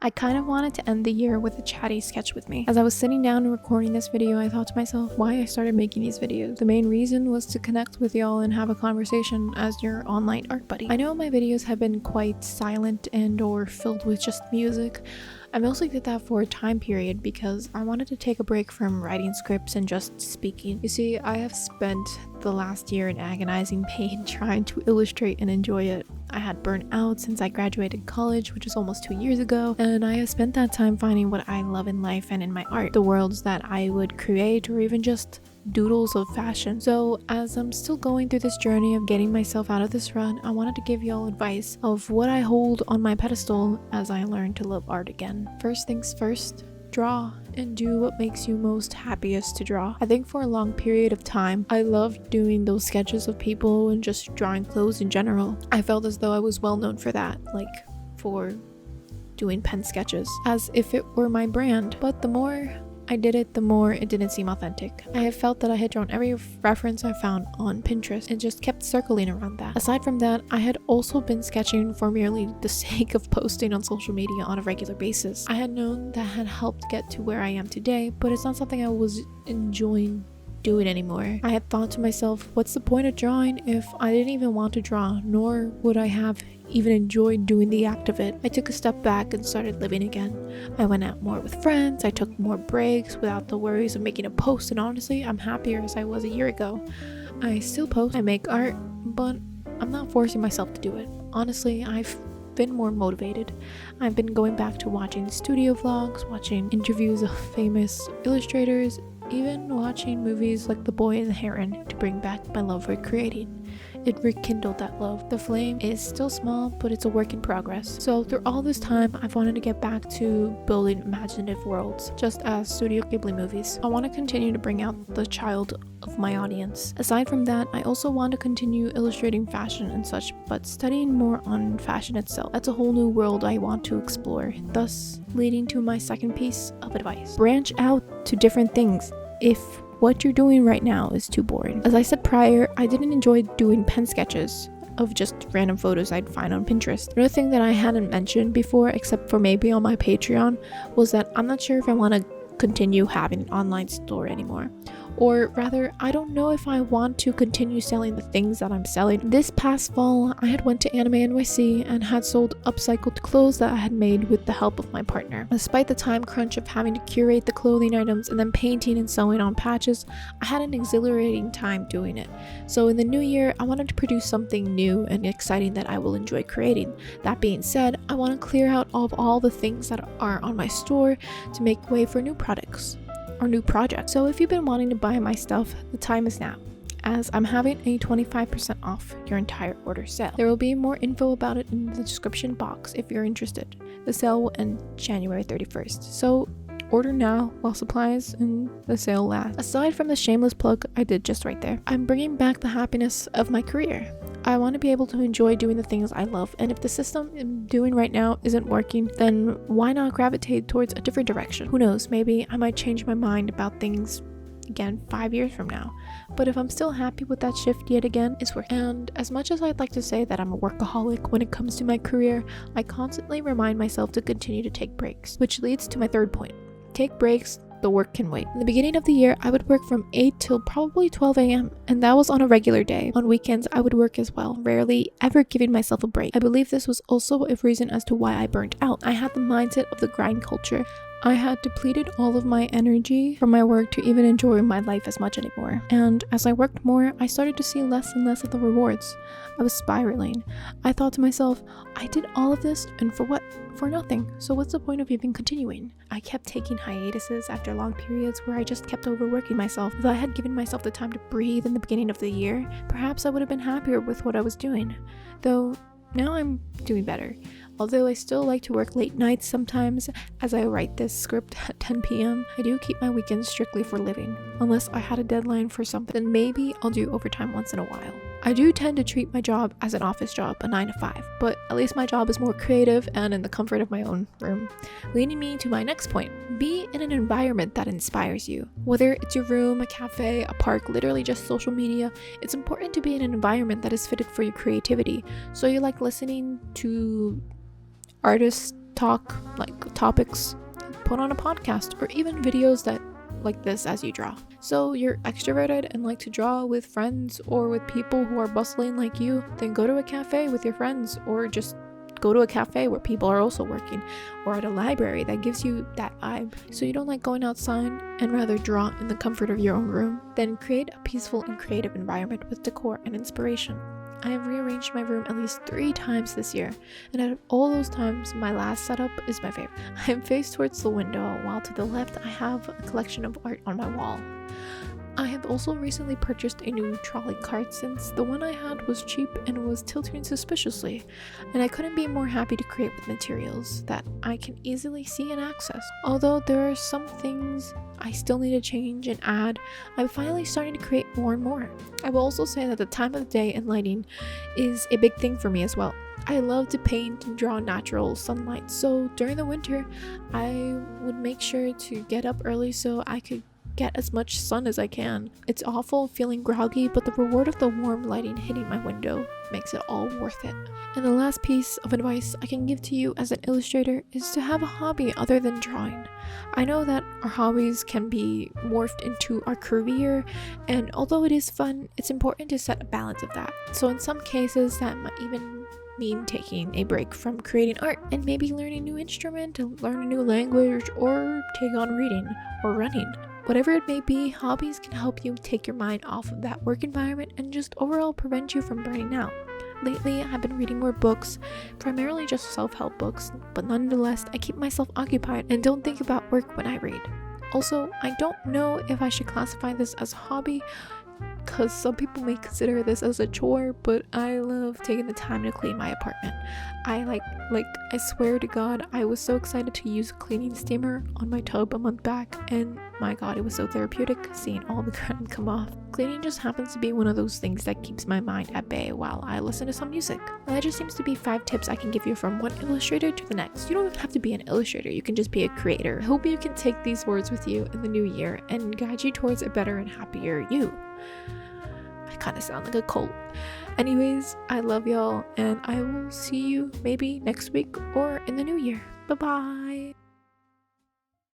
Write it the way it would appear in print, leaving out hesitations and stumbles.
I kind of wanted to end the year with a chatty sketch with me. As I was sitting down and recording this video, I thought to myself why I started making these videos. The main reason was to connect with y'all and have a conversation as your online art buddy. I know my videos have been quite silent and or filled with just music. I mostly did that for a time period because I wanted to take a break from writing scripts and just speaking. You see, I have spent the last year in agonizing pain trying to illustrate and enjoy it. I had burnt out since I graduated college, which was almost 2 years ago, and I have spent that time finding what I love in life and in my art, the worlds that I would create or even just doodles of fashion. So as I'm still going through this journey of getting myself out of this rut, I wanted to give y'all advice of what I hold on my pedestal as I learn to love art again. First things first, draw and do what makes you most happiest to draw. I think for a long period of time, I loved doing those sketches of people and just drawing clothes in general. I felt as though I was well known for that, like for doing pen sketches, as if it were my brand. But the more I did it, the more it didn't seem authentic. I have felt that I had drawn every reference I found on Pinterest and just kept circling around that. Aside from that, I had also been sketching for merely the sake of posting on social media on a regular basis. I had known that had helped get to where I am today, but it's not something I was enjoying doing anymore. I had thought to myself, what's the point of drawing if I didn't even want to draw, nor would I have even enjoyed doing the act of it. I took a step back and started living again. I went out more with friends, I took more breaks without the worries of making a post, and honestly, I'm happier as I was a year ago. I still post, I make art, but I'm not forcing myself to do it. Honestly, I've been more motivated. I've been going back to watching studio vlogs, watching interviews of famous illustrators, even watching movies like The Boy and the Heron to bring back my love for creating. It rekindled that love. The flame is still small, but it's a work in progress. So through all this time, I've wanted to get back to building imaginative worlds, just as Studio Ghibli movies. I want to continue to bring out the child of my audience. Aside from that, I also want to continue illustrating fashion and such, but studying more on fashion itself. That's a whole new world I want to explore, thus leading to my second piece of advice. Branch out to different things if what you're doing right now is too boring. As I said prior, I didn't enjoy doing pen sketches of just random photos I'd find on Pinterest. Another thing that I hadn't mentioned before, except for maybe on my Patreon, was that I'm not sure if I want to continue having an online store anymore. Or rather, I don't know if I want to continue selling the things that I'm selling. This past fall, I had went to Anime NYC and had sold upcycled clothes that I had made with the help of my partner. Despite the time crunch of having to curate the clothing items and then painting and sewing on patches, I had an exhilarating time doing it. So in the new year, I wanted to produce something new and exciting that I will enjoy creating. That being said, I want to clear out all the things that are on my store to make way for new products or new projects. So if you've been wanting to buy my stuff, the time is now, as I'm having a 25% off your entire order sale. There will be more info about it in the description box if you're interested. The sale will end January 31st, so order now while supplies and the sale lasts. Aside from the shameless plug I did just right there, I'm bringing back the happiness of my career. I want to be able to enjoy doing the things I love, and if the system I'm doing right now isn't working, then why not gravitate towards a different direction? Who knows, maybe I might change my mind about things again 5 years from now. But if I'm still happy with that shift yet again, it's worth it. And as much as I'd like to say that I'm a workaholic when it comes to my career, I constantly remind myself to continue to take breaks, which leads to my third point. Take breaks, the work can wait. In the beginning of the year, I would work from 8 till probably 12 a.m. and that was on a regular day. On weekends, I would work as well, rarely ever giving myself a break. I believe this was also a reason as to why I burnt out. I had the mindset of the grind culture. I had depleted all of my energy from my work to even enjoy my life as much anymore. And as I worked more, I started to see less and less of the rewards. I was spiraling. I thought to myself, I did all of this and for what? For nothing. So what's the point of even continuing? I kept taking hiatuses after long periods where I just kept overworking myself. If I had given myself the time to breathe in the beginning of the year, perhaps I would have been happier with what I was doing. Though now I'm doing better. Although I still like to work late nights sometimes, as I write this script at 10 p.m, I do keep my weekends strictly for living. Unless I had a deadline for something, then maybe I'll do overtime once in a while. I do tend to treat my job as an office job, a 9 to 5, but at least my job is more creative and in the comfort of my own room. Leading me to my next point, be in an environment that inspires you. Whether it's your room, a cafe, a park, literally just social media, it's important to be in an environment that is fitted for your creativity. So you like listening to artists talk like topics, put on a podcast, or even videos that like this as you draw. So you're extroverted and like to draw with friends or with people who are bustling like you, then go to a cafe with your friends, or just go to a cafe where people are also working, or at a library that gives you that vibe. So you don't like going outside and rather draw in the comfort of your own room, then create a peaceful and creative environment with decor and inspiration. I have rearranged my room at least 3 times this year, and out of all those times, my last setup is my favorite. I am faced towards the window, while to the left I have a collection of art on my wall. I have also recently purchased a new trolley cart since the one I had was cheap and was tilting suspiciously, and I couldn't be more happy to create with materials that I can easily see and access. Although there are some things I still need to change and add, I'm finally starting to create more and more. I will also say that the time of the day and lighting is a big thing for me as well. I love to paint and draw natural sunlight, so during the winter I would make sure to get up early so I could get as much sun as I can. It's awful feeling groggy, but the reward of the warm lighting hitting my window makes it all worth it. And the last piece of advice I can give to you as an illustrator is to have a hobby other than drawing. I know that our hobbies can be morphed into our career, and although it is fun, it's important to set a balance of that. So in some cases that might even mean taking a break from creating art and maybe learning a new instrument, learn a new language, or take on reading or running. Whatever it may be, hobbies can help you take your mind off of that work environment and just overall prevent you from burning out. Lately, I've been reading more books, primarily just self-help books, but nonetheless, I keep myself occupied and don't think about work when I read. Also, I don't know if I should classify this as a hobby, because some people may consider this as a chore, but I love taking the time to clean my apartment. I swear to God, I was so excited to use a cleaning steamer on my tub a month back, and my God, it was so therapeutic seeing all the crap come off. Cleaning just happens to be one of those things that keeps my mind at bay while I listen to some music. That just seems to be 5 tips I can give you from one illustrator to the next. You don't even have to be an illustrator, you can just be a creator. I hope you can take these words with you in the new year and guide you towards a better and happier you. I kind of sound like a cult. Anyways, I love y'all, and I will see you maybe next week or in the new year. Bye bye.